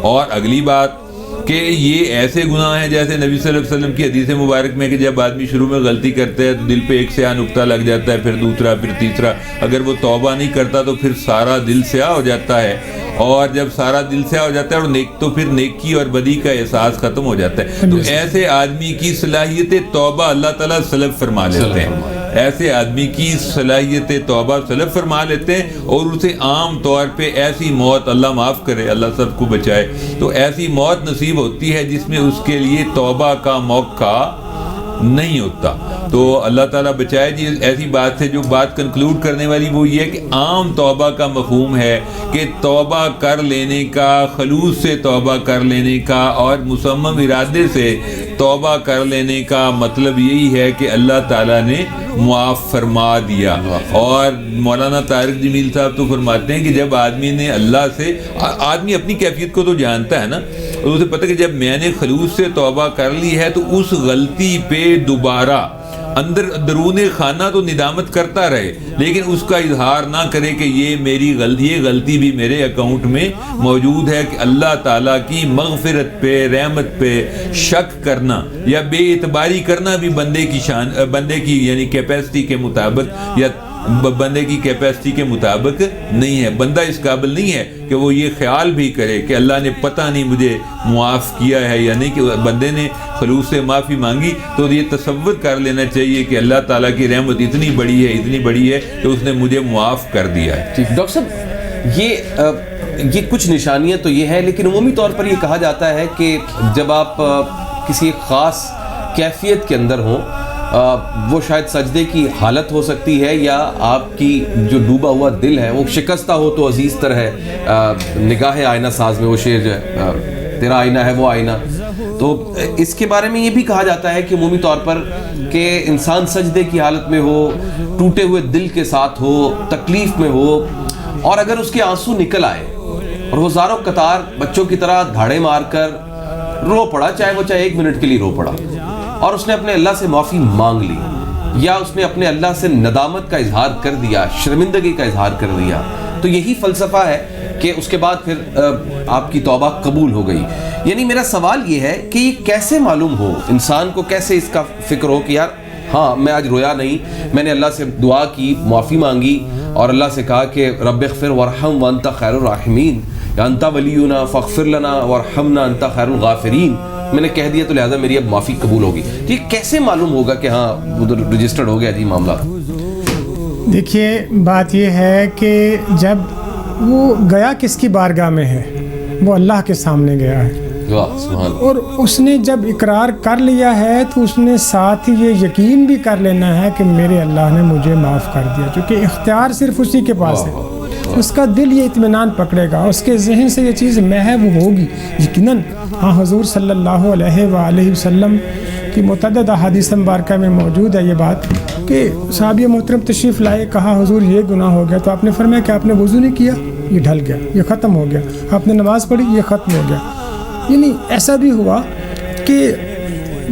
اور اگلی بات کہ یہ ایسے گناہ ہیں جیسے نبی صلی اللہ علیہ وسلم کی حدیث مبارک میں کہ جب آدمی شروع میں غلطی کرتا ہے تو دل پہ ایک سیاہ نقطہ لگ جاتا ہے, پھر دوسرا, پھر تیسرا. اگر وہ توبہ نہیں کرتا تو پھر سارا دل سیاہ ہو جاتا ہے, اور جب سارا دل سیاہ ہو جاتا ہے تو پھر نیکی اور بدی کا احساس ختم ہو جاتا ہے. تو ایسے آدمی کی صلاحیت توبہ اللہ تعالیٰ سلب فرما لیتے ہیں. ایسے آدمی کی صلاحیت توبہ سلب فرما لیتے ہیں, اور اسے عام طور پہ ایسی موت, اللہ معاف کرے, اللہ سب کو بچائے, تو ایسی موت نصیب ہوتی ہے جس میں اس کے لیے توبہ کا موقع نہیں ہوتا. تو اللہ تعالیٰ بچائے جی ایسی بات سے. جو بات کنکلوڈ کرنے والی وہ یہ ہے کہ عام توبہ کا مفہوم ہے کہ توبہ کر لینے کا, خلوص سے توبہ کر لینے کا, اور مصمم ارادے سے توبہ کر لینے کا مطلب یہی ہے کہ اللہ تعالیٰ نے معاف فرما دیا. اور مولانا طارق جمیل صاحب تو فرماتے ہیں کہ جب آدمی نے اللہ سے, آدمی اپنی کیفیت کو تو جانتا ہے نا, اور اسے پتہ کہ جب میں نے خلوص سے توبہ کر لی ہے تو اس غلطی پہ دوبارہ اندر درون خانہ تو ندامت کرتا رہے, لیکن اس کا اظہار نہ کرے کہ یہ غلطی بھی میرے اکاؤنٹ میں موجود ہے. کہ اللہ تعالیٰ کی مغفرت پہ, رحمت پہ شک کرنا یا بے اعتباری کرنا بھی بندے کی یعنی کیپیسٹی کے مطابق یا بندے کی کیپیسٹی کے مطابق نہیں ہے. بندہ اس قابل نہیں ہے کہ وہ یہ خیال بھی کرے کہ اللہ نے پتہ نہیں مجھے معاف کیا ہے یا نہیں. کہ بندے نے خلوص سے معافی مانگی تو یہ تصور کر لینا چاہیے کہ اللہ تعالیٰ کی رحمت اتنی بڑی ہے کہ اس نے مجھے معاف کر دیا ہے. ڈاکٹر صاحب یہ کچھ نشانیاں تو یہ ہے, لیکن عمومی طور پر یہ کہا جاتا ہے کہ جب آپ کسی خاص کیفیت کے اندر ہوں, وہ شاید سجدے کی حالت ہو سکتی ہے, یا آپ کی جو ڈوبا ہوا دل ہے وہ شکستہ ہو تو عزیز تر ہے نگاہ آئینہ ساز میں وہ شعر جو ہے تیرا آئینہ ہے وہ آئینہ. تو اس کے بارے میں یہ بھی کہا جاتا ہے کہ عمومی طور پر کہ انسان سجدے کی حالت میں ہو, ٹوٹے ہوئے دل کے ساتھ ہو, تکلیف میں ہو, اور اگر اس کے آنسو نکل آئے اور وہ زاروں قطار بچوں کی طرح دھاڑے مار کر رو پڑا, چاہے 1 منٹ کے لیے رو پڑا, اور اس نے اپنے اللہ سے معافی مانگ لی, یا اس نے اپنے اللہ سے ندامت کا اظہار کر دیا, شرمندگی کا اظہار کر دیا, تو یہی فلسفہ ہے کہ اس کے بعد پھر آپ کی توبہ قبول ہو گئی. یعنی میرا سوال یہ ہے کہ یہ کیسے معلوم ہو انسان کو, کیسے اس کا فکر ہو کہ یار ہاں میں آج رویا نہیں, میں نے اللہ سے دعا کی, معافی مانگی, اور اللہ سے کہا کہ رب اغفر وارحم وانت خیر الراحمین, یا انت ولینا فاغفر لنا وارحمنا انت خیر الغافرین, میں نے کہہ دیا تو لہذا میری اب معافی قبول ہوگی. یہ کیسے معلوم ہوگا کہ ہاں ادھر رجسٹرڈ ہو گیا جی معاملہ؟ دیکھیے بات یہ ہے کہ جب وہ گیا کس کی بارگاہ میں ہے, وہ اللہ کے سامنے گیا ہے, اور اس نے جب اقرار کر لیا ہے تو اس نے ساتھ ہی یہ یقین بھی کر لینا ہے کہ میرے اللہ نے مجھے معاف کر دیا, کیونکہ اختیار صرف اسی کے پاس ہے. اس کا دل یہ اطمینان پکڑے گا, اس کے ذہن سے یہ چیز محو ہوگی یقیناً. ہاں حضور صلی اللہ علیہ وآلہ وسلم کی متعدد احادیث مبارکہ میں موجود ہے یہ بات کہ صحابی محترم تشریف لائے, کہا حضور یہ گناہ ہو گیا, تو آپ نے فرمایا کہ آپ نے وضو نہیں کیا, یہ ڈھل گیا, یہ ختم ہو گیا. آپ نے نماز پڑھی, یہ ختم ہو گیا. یعنی ایسا بھی ہوا کہ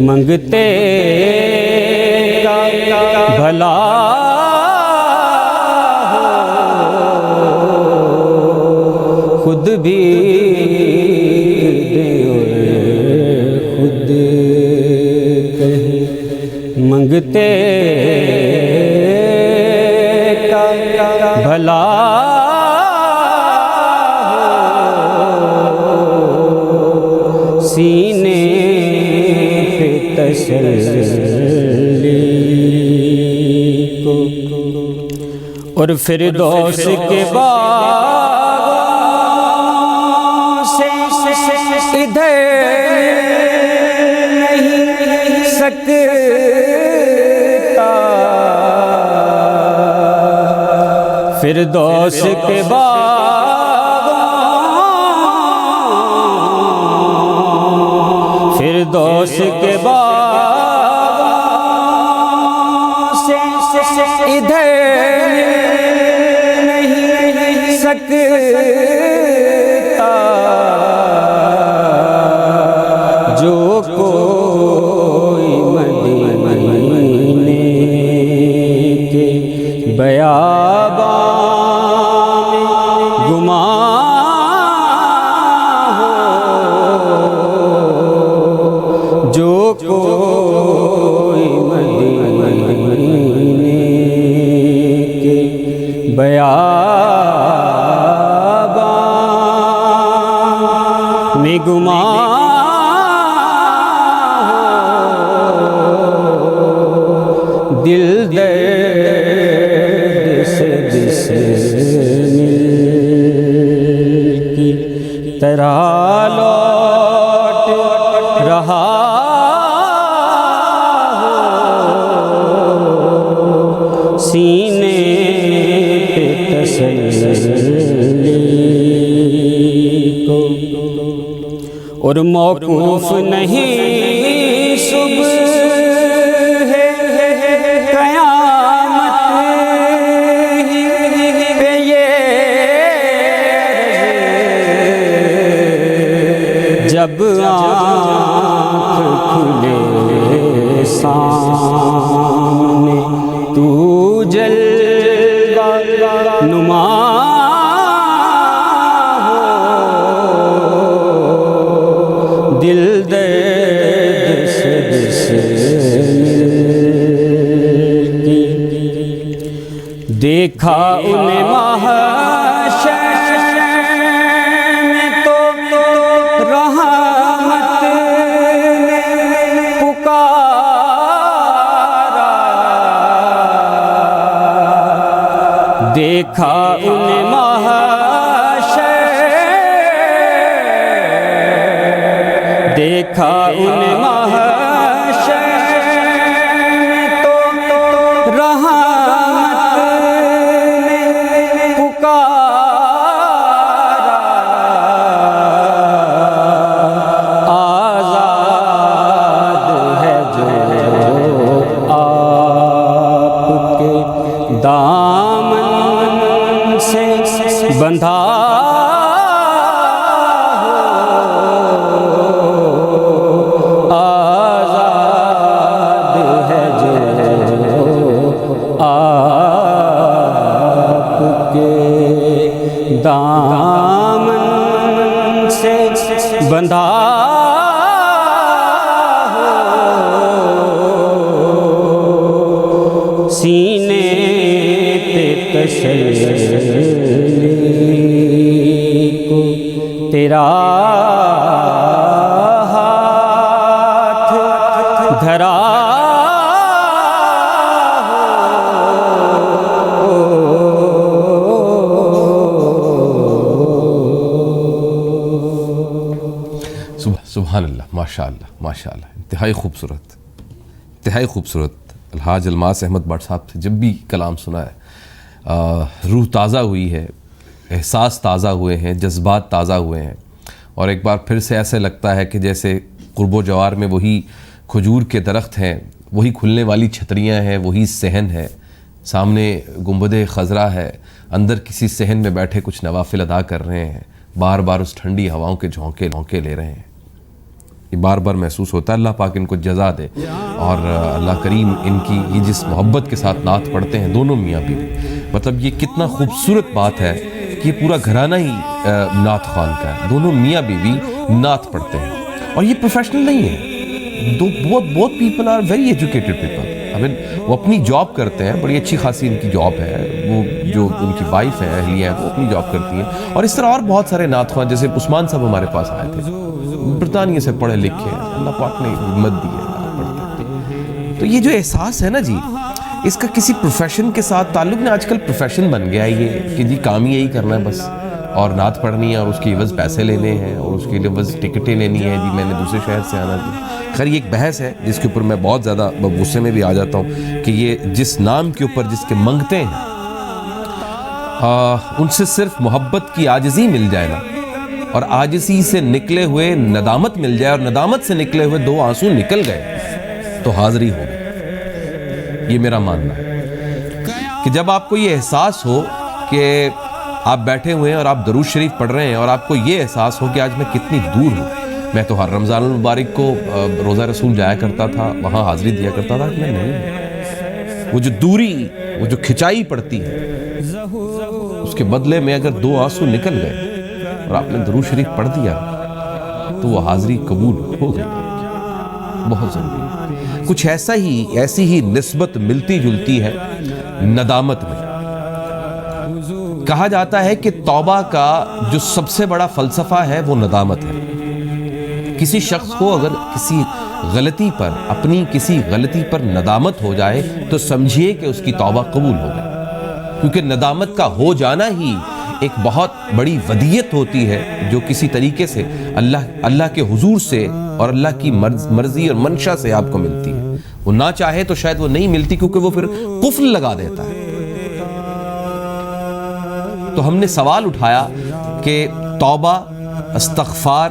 منگتے کا بھلا ہو خود بھی خود کہیں منگتے کا بھلا ہو سینے پہ تسلی کو اور فردوس کے باغوں سے ادھر نہیں سکتا فردوس کے باغوں فردوس کے باغوں سے ادھر نہیں سکتا جو کوئی مدینے کے بیابان میں گماں ہو جو کوئی مدینے کے بیابان میں گماں ہو دل درد سے بسمل کی طرح لوٹ رہا ہو سینے پہ تسلی کو اور موقوف نہیں صبح قیامت پہ یہ جب آنکھ کھلے سامنے تو جلوہ نما ہو دل درد سے بسمل کی دیکھا انہیں محشر میں تو رحمت نے پکارا دیکھا انہیں محشر دیکھا انہیں محشر میں تو رحمت نے پکارا آزاد ہے جو آپ کے دامن سے بندھا ہو آزاد ہے جو آپ کے دامن سے بندھا ہو سینے پہ تسلی کو تیرا ہاتھ دھرا سبحان اللہ ماشاء اللہ ماشاء اللہ انتہائی خوبصورت انتہائی خوبصورت الحاج الماس احمد بٹ صاحب سے جب بھی کلام سنا ہے روح تازہ ہوئی ہے احساس تازہ ہوئے ہیں جذبات تازہ ہوئے ہیں اور ایک بار پھر سے ایسے لگتا ہے کہ جیسے قرب و جوار میں وہی کھجور کے درخت ہیں وہی کھلنے والی چھتریاں ہیں وہی صحن ہے سامنے گنبد خضرا ہے اندر کسی صحن میں بیٹھے کچھ نوافل ادا کر رہے ہیں بار بار اس ٹھنڈی ہواؤں کے جھونکے لے رہے ہیں یہ بار بار محسوس ہوتا ہے. اللہ پاک ان کو جزا دے, اور اللہ کریم ان کی یہ جس محبت کے ساتھ نعت پڑھتے ہیں دونوں میاں بیوی, مطلب یہ کتنا خوبصورت بات ہے کہ یہ پورا گھرانہ ہی نعت خوان کا ہے. دونوں میاں بیوی نعت پڑھتے ہیں, اور یہ پروفیشنل نہیں ہے. بہت people are very educated people. وہ اپنی جاب کرتے ہیں, بڑی اچھی خاصی ان کی جاب ہے. وہ جو ان کی وائف ہے, اہلیہ ہے, وہ اپنی جاب کرتی ہیں. اور اس طرح اور بہت سارے نعت خواں, جیسے عثمان صاحب ہمارے پاس آئے تھے, برطانیہ سے پڑھے لکھے, اللہ پاک نے ہمت دی ہے. تو یہ جو احساس ہے نا جی, اس کا کسی پروفیشن کے ساتھ تعلق نہیں. آج کل پروفیشن بن گیا ہے یہ کہ جی کام ہی یہی کرنا ہے بس, اور نعت پڑھنی ہے, اور اس کی عوض پیسے لینے ہیں, اور اس کے لیے عوض ٹکٹیں لینی ہے, جی میں نے دوسرے شہر سے آنا. جی خیر یہ ایک بحث ہے جس کے اوپر میں بہت زیادہ غصے میں بھی آ جاتا ہوں کہ یہ جس نام کے اوپر جس کے منگتے ہیں ان سے صرف محبت کی عاجزی مل جائے نا, اور عاجزی سے نکلے ہوئے ندامت مل جائے, اور ندامت سے نکلے ہوئے 2 آنسو نکل گئے تو حاضری ہو گئی. یہ میرا ماننا ہے کہ جب آپ کو یہ احساس ہو کہ آپ بیٹھے ہوئے ہیں اور آپ درود شریف پڑھ رہے ہیں, اور آپ کو یہ احساس ہو کہ آج میں کتنی دور ہوں. میں تو ہر رمضان المبارک کو روزہ رسول جایا کرتا تھا, وہاں حاضری دیا کرتا تھا, میں نہیں. وہ جو دوری, وہ جو کھچائی پڑتی ہے, اس کے بدلے میں اگر 2 آنسو نکل گئے اور آپ نے درود شریف پڑھ دیا تو وہ حاضری قبول ہو گئی. بہت ضروری ہے. کچھ ایسی ہی نسبت ملتی جلتی ہے ندامت میں. کہا جاتا ہے کہ توبہ کا جو سب سے بڑا فلسفہ ہے وہ ندامت ہے. کسی شخص کو اگر کسی غلطی پر, اپنی کسی غلطی پر ندامت ہو جائے تو سمجھیے کہ اس کی توبہ قبول ہو گئی, کیونکہ ندامت کا ہو جانا ہی ایک بہت بڑی ودیت ہوتی ہے جو کسی طریقے سے اللہ کے حضور سے اور اللہ کی مرضی اور منشا سے آپ کو ملتی ہے. وہ نہ چاہے تو شاید وہ نہیں ملتی, کیونکہ وہ پھر قفل لگا دیتا ہے. تو ہم نے سوال اٹھایا کہ توبہ, استغفار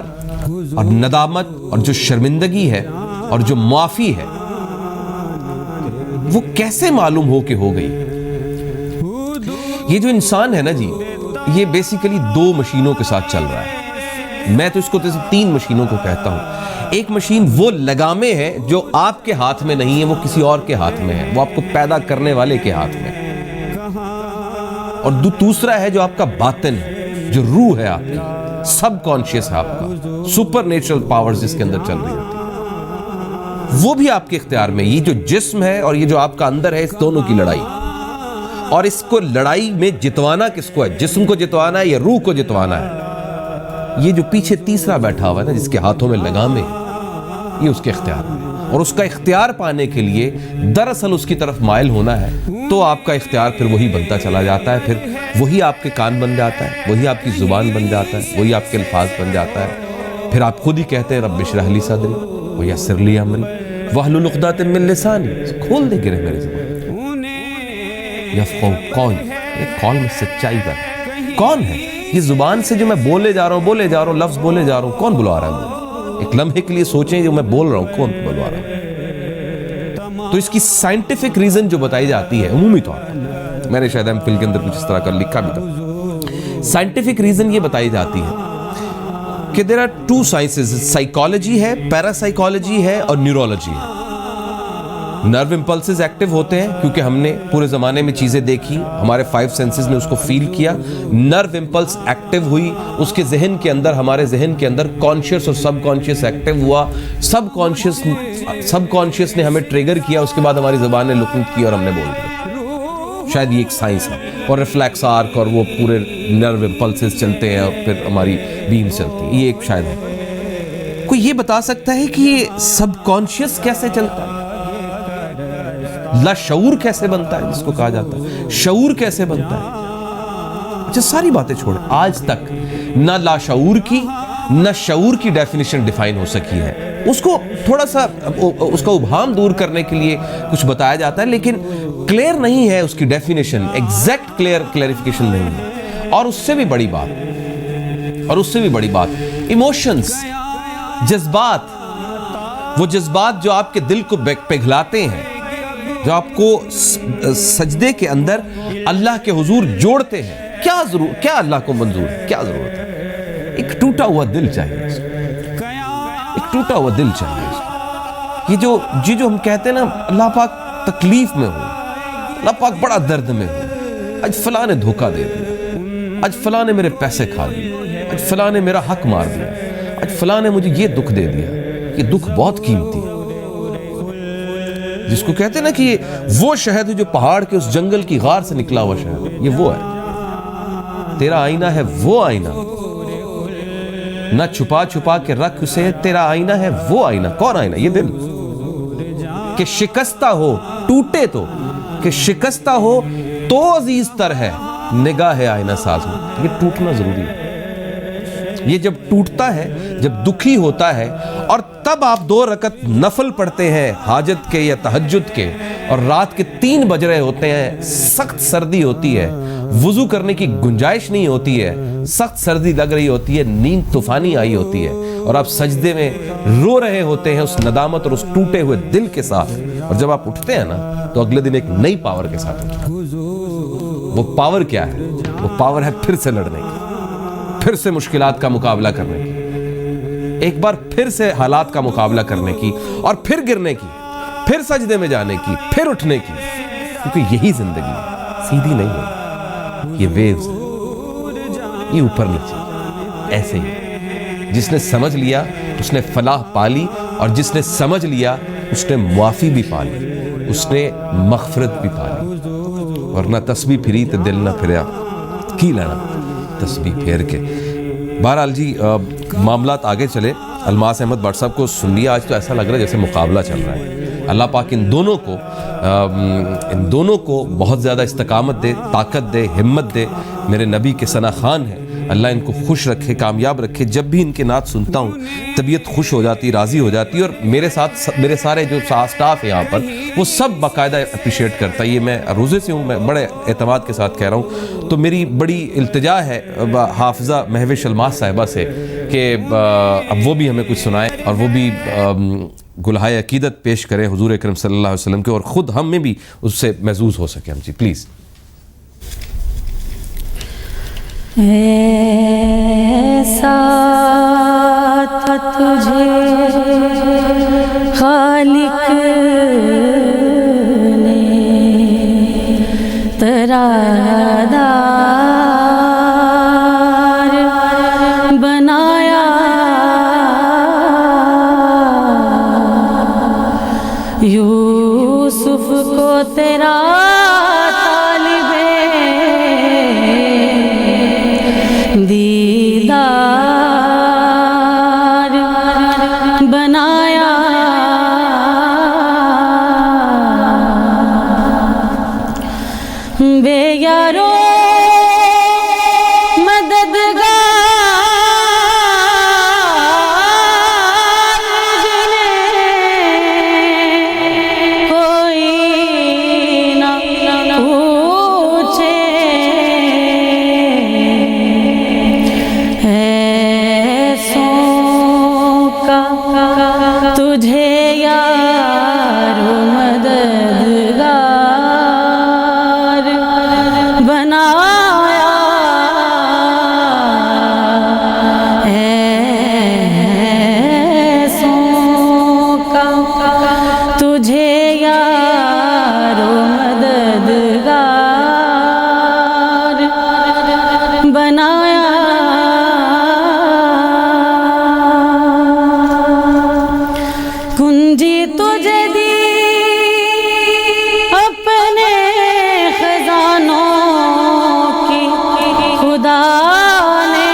اور ندامت اور جو شرمندگی ہے اور جو معافی ہے وہ کیسے معلوم ہو کہ ہو گئی. یہ جو انسان ہے نا جی, یہ بیسیکلی 2 مشینوں کے ساتھ چل رہا ہے. میں تو اس کو 3 مشینوں کو کہتا ہوں. ایک مشین وہ لگامیں ہے جو آپ کے ہاتھ میں نہیں ہے, وہ کسی اور کے ہاتھ میں ہے, وہ آپ کو پیدا کرنے والے کے ہاتھ میں ہے. اور دوسرا ہے جو آپ کا باطن ہے, جو روح ہے آپ کی, سب کانشیس ہے آپ کا, سپر نیچرل پاورز جس کے اندر چل رہی ہوتی ہے, وہ بھی آپ کے اختیار میں. یہ جو جسم ہے اور یہ جو آپ کا اندر ہے, اس دونوں کی لڑائی, اور اس کو لڑائی میں جتوانا کس کو ہے؟ جسم کو جتوانا ہے یا روح کو جتوانا ہے؟ یہ جو پیچھے تیسرا بیٹھا ہوا ہے نا, جس کے ہاتھوں میں لگامیں, یہ اس کے اختیار میں. اور اس کا اختیار پانے کے لیے دراصل اس کی طرف مائل ہونا ہے, تو آپ کا اختیار پھر وہی بنتا چلا جاتا ہے. پھر وہی آپ کے کان بن جاتا ہے, وہی آپ کی زبان بن جاتا ہے, وہی آپ کے الفاظ بن جاتا ہے. پھر آپ خود ہی کہتے ہیں رب اشرح لی صدری ویسر لی امری واحلل عقدۃ من لسانی, کھول دے گرے میرے زبان. یفقہوا قولی, قول میں سچائی کا کون ہے؟ یہ زبان سے جو میں بولے جا رہا ہوں, لفظ بولے جا رہا ہوں, کون بلوا رہا ہے مجھے؟ ایک لمحے کے لیے سوچیں جو میں بول رہا ہوں کون بلوا رہا ہے. تو اس کی سائنٹیفک ریزن جو بتائی جاتی ہے عمومی طور پر, میں نے شاید ایم فل کے اندر کچھ اس طرح کا لکھا بھی تھا. سائنٹیفک ریزن یہ بتائی جاتی ہے کہ دیر آر 2 سائنسز, سائیکالوجی ہے, پیراسائیکالوجی ہے, اور نیورولوجی ہے. نرو امپلسز ایکٹیو ہوتے ہیں کیونکہ ہم نے پورے زمانے میں چیزیں دیکھی, ہمارے 5 سینسز نے اس کو فیل کیا. نرو امپلس ایکٹیو ہوئی, اس کے ذہن کے اندر, ہمارے ذہن کے اندر کانشیس اور سب کانشیس ایکٹیو ہوا. سب کانشیس نے ہمیں ٹریگر کیا, اس کے بعد ہماری زبان نے لکنت کی اور ہم نے بول دیا. شاید یہ ایک سائنس ہے. اور ریفلیکس آرک اور وہ پورے نرو امپلسز چلتے ہیں اور پھر ہماری بیم چلتی ہے, یہ ایک شاید ہے. کوئی یہ بتا سکتا ہے کہ یہ سب کانشیس کیسے چلتا ہے؟ لاشعور کیسے بنتا ہے جس کو کہا جاتا ہے؟ شعور کیسے بنتا ہے؟ اچھا ساری باتیں چھوڑیں, آج تک نہ لاشعور کی نہ شعور کی ڈیفینیشن ڈیفائن ہو سکی ہے. اس کو تھوڑا سا اس کا ابہام دور کرنے کے لیے کچھ بتایا جاتا ہے, لیکن کلیئر نہیں ہے اس کی ڈیفینیشن, ایگزیکٹ کلیئرفیکیشن نہیں ہے. اور اس سے بھی بڑی بات, ایموشنز, جذبات, وہ جذبات جو آپ کے دل کو پگھلاتے ہیں, جو آپ کو سجدے کے اندر اللہ کے حضور جوڑتے ہیں. کیا اللہ کو منظور ہے؟ کیا ضرورت ہے؟ ایک ٹوٹا ہوا دل چاہیے, ایک ٹوٹا ہوا دل چاہیے اس کو. یہ جو ہم کہتے ہیں نا اللہ پاک تکلیف میں ہو, اللہ پاک بڑا درد میں ہو, آج فلاں نے دھوکہ دے دیا, آج فلاں نے میرے پیسے کھا لیے, آج فلاں نے میرا حق مار دیا, آج فلاں نے مجھے یہ دکھ دے دیا. یہ دکھ بہت قیمتی ہے, جس کو کہتے ہیں نا کہ یہ وہ شہد ہے جو پہاڑ کے اس جنگل کی غار سے نکلا ہوا شہد ہے. یہ وہ ہے, تیرا آئینہ ہے وہ آئینہ, نہ چھپا چھپا کے رکھ اسے, تیرا آئینہ ہے وہ آئینہ. کون آئینہ؟ یہ دل. کہ شکستہ ہو, ٹوٹے تو, کہ شکستہ ہو تو عزیز تر ہے نگاہ آئینہ ساز میں. یہ ٹوٹنا ضروری ہے. یہ جب ٹوٹتا ہے, جب دکھی ہوتا ہے, اور تب آپ 2 رکعت نفل پڑھتے ہیں حاجت کے یا تہجد کے, اور رات کے 3 بج رہے ہوتے ہیں, سخت سردی ہوتی ہے, وضو کرنے کی گنجائش نہیں ہوتی ہے, سخت سردی لگ رہی ہوتی ہے, نیند طوفانی آئی ہوتی ہے, اور آپ سجدے میں رو رہے ہوتے ہیں اس ندامت اور اس ٹوٹے ہوئے دل کے ساتھ, اور جب آپ اٹھتے ہیں نا تو اگلے دن ایک نئی پاور کے ساتھ اٹھتے ہیں. وہ پاور کیا ہے؟ وہ پاور ہے پھر سے لڑنے کی, پھر سے مشکلات کا مقابلہ کرنے کی, ایک بار پھر سے حالات کا مقابلہ کرنے کی, اور پھر گرنے کی, پھر سجدے میں جانے کی, پھر اٹھنے کی. کیونکہ یہی زندگی ہے, سیدھی نہیں ہے, یہ ویوز ہے, یہ اوپر نیچے ایسے ہی. جس نے سمجھ لیا اس نے فلاح پالی, اور جس نے سمجھ لیا اس نے معافی بھی پالی, اس نے مغفرت بھی پالی. ورنہ تسبیح پھری تو دل نہ پھریا کی لینا تسبیح پھیر کے. بہرحال جی معاملات آگے چلے. الماس احمد بٹ صاحب کو سن لیا, آج تو ایسا لگ رہا ہے جیسے مقابلہ چل رہا ہے. اللہ پاک ان دونوں کو بہت زیادہ استقامت دے, طاقت دے, ہمت دے. میرے نبی کے ثنا خوان ہیں, اللہ ان کو خوش رکھے, کامیاب رکھے. جب بھی ان کے نعت سنتا ہوں طبیعت خوش ہو جاتی, راضی ہو جاتی, اور میرے ساتھ میرے سارے جو سٹاف ہے یہاں پر وہ سب باقاعدہ اپریشیٹ کرتا ہے. یہ میں روزے سے ہوں, میں بڑے اعتماد کے ساتھ کہہ رہا ہوں. تو میری بڑی التجا ہے حافظہ مہوش الماس صاحبہ سے کہ اب وہ بھی ہمیں کچھ سنائیں, اور وہ بھی گلہائے عقیدت پیش کریں حضور اکرم صلی اللہ علیہ وسلم کے, اور خود ہم میں بھی اس سے محظوظ ہو سکیں ہم. جی پلیز. ایسا تھا تجھے خالق نے ترادار بنایا, یوسف کو تیرا دیدار بنایا, بے یارو مددگار کوئی نہ پوچھے, تجھے یار مددگار بنایا, ایسوں کا تجھے یار مددگار بنایا. کنجی تجھے دی اپنے خزانوں کی خدا نے,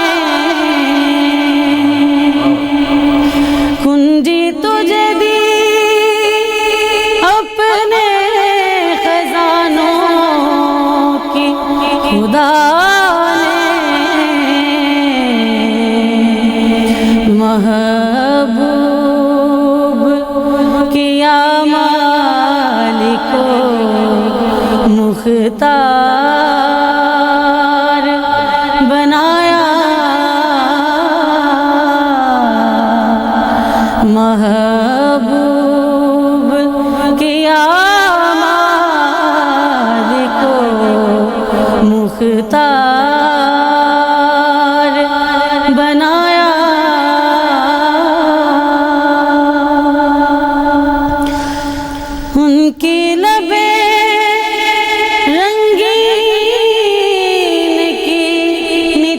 کنجی تجھے دی اپنے خزانوں کی خدا نے,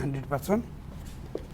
100%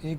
10